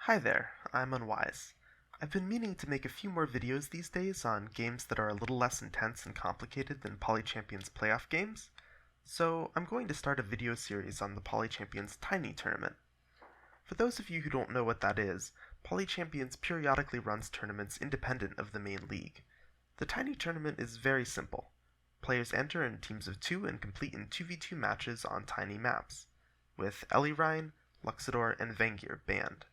Hi there, I'm Unwise. I've been meaning to make a few more videos these days on games that are a little less intense and complicated than Polychampion's playoff games, so I'm going to start a video series on the Polychampion's Tiny Tournament. For those of you who don't know what that is, Polychampions periodically runs tournaments independent of the main league. The Tiny Tournament is very simple. Players enter in teams of 2 and compete in 2v2 matches on tiny maps, with Elyrion, Luxador, and Vengir banned.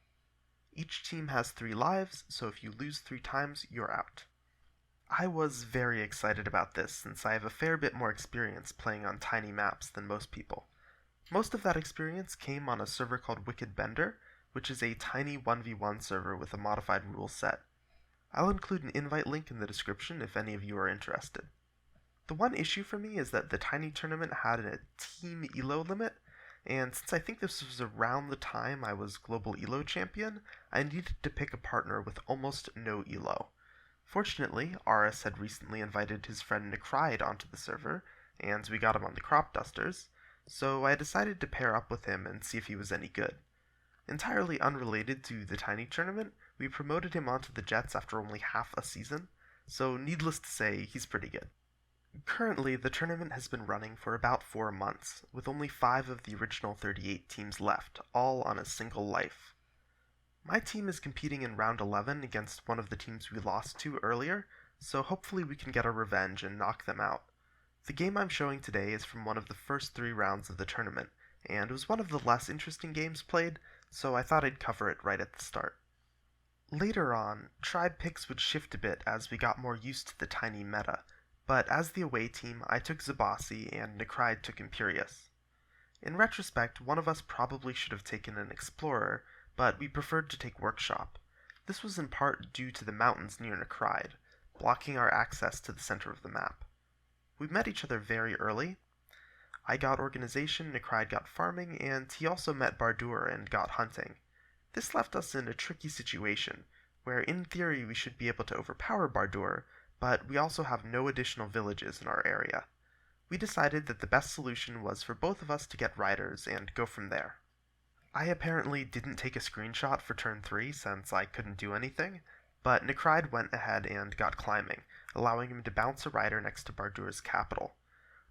Each team has 3 lives, so if you lose 3 times, you're out. I was very excited about this since I have a fair bit more experience playing on tiny maps than most people. Most of that experience came on a server called Wicked Bender, which is a tiny 1v1 server with a modified rule set. I'll include an invite link in the description if any of you are interested. The one issue for me is that the tiny tournament had a team elo limit, and since I think this was around the time I was global elo champion, I needed to pick a partner with almost no elo. Fortunately, Aris had recently invited his friend Necride onto the server, and we got him on the Crop Dusters, so I decided to pair up with him and see if he was any good. Entirely unrelated to the tiny tournament, we promoted him onto the Jets after only half a season, so needless to say, he's pretty good. Currently, the tournament has been running for about 4 months, with only 5 of the original 38 teams left, all on a single life. My team is competing in round 11 against one of the teams we lost to earlier, so hopefully we can get our revenge and knock them out. The game I'm showing today is from one of the first 3 rounds of the tournament, and was one of the less interesting games played, so I thought I'd cover it right at the start. Later on, tribe picks would shift a bit as we got more used to the tiny meta, but as the away team, I took Zabasi and Necride took Imperius. In retrospect, one of us probably should have taken an Explorer, but we preferred to take Workshop. This was in part due to the mountains near Necride, blocking our access to the center of the map. We met each other very early. I got Organization, Necride got Farming, and he also met Bardur and got Hunting. This left us in a tricky situation, where in theory we should be able to overpower Bardur, but we also have no additional villages in our area. We decided that the best solution was for both of us to get riders and go from there. I apparently didn't take a screenshot for turn 3 since I couldn't do anything, but Necride went ahead and got climbing, allowing him to bounce a rider next to Bardur's capital.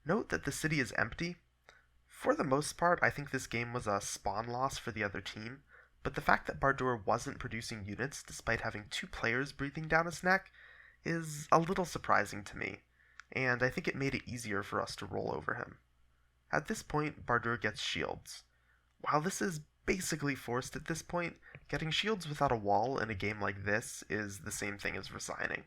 Note that the city is empty. For the most part, I think this game was a spawn loss for the other team, but the fact that Bardur wasn't producing units despite having 2 players breathing down his neck is a little surprising to me, and I think it made it easier for us to roll over him. At this point, Bardur gets shields. While this is basically forced at this point, getting shields without a wall in a game like this is the same thing as resigning.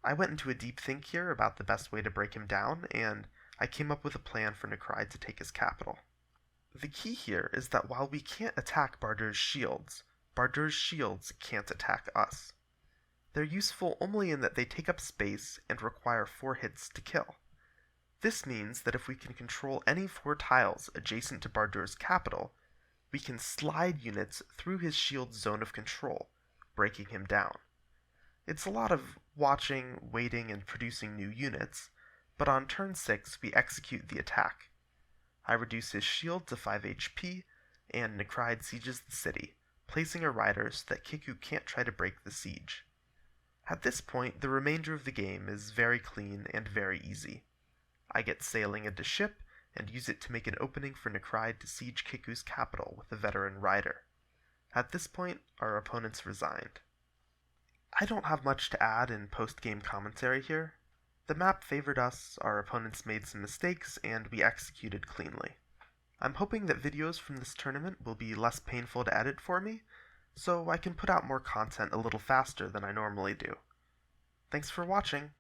I went into a deep think here about the best way to break him down, and I came up with a plan for Necride to take his capital. The key here is that while we can't attack Bardur's shields can't attack us. They're useful only in that they take up space and require 4 hits to kill. This means that if we can control any 4 tiles adjacent to Bardur's capital, we can slide units through his shield's zone of control, breaking him down. It's a lot of watching, waiting, and producing new units, but on turn 6 we execute the attack. I reduce his shield to 5 HP, and Necride sieges the city, placing a rider so that Kiku can't try to break the siege. At this point, the remainder of the game is very clean and very easy. I get sailing into ship, and use it to make an opening for Necride to siege Kiku's capital with a veteran rider. At this point, our opponents resigned. I don't have much to add in post-game commentary here. The map favored us, our opponents made some mistakes, and we executed cleanly. I'm hoping that videos from this tournament will be less painful to edit for me, so I can put out more content a little faster than I normally do. Thanks for watching!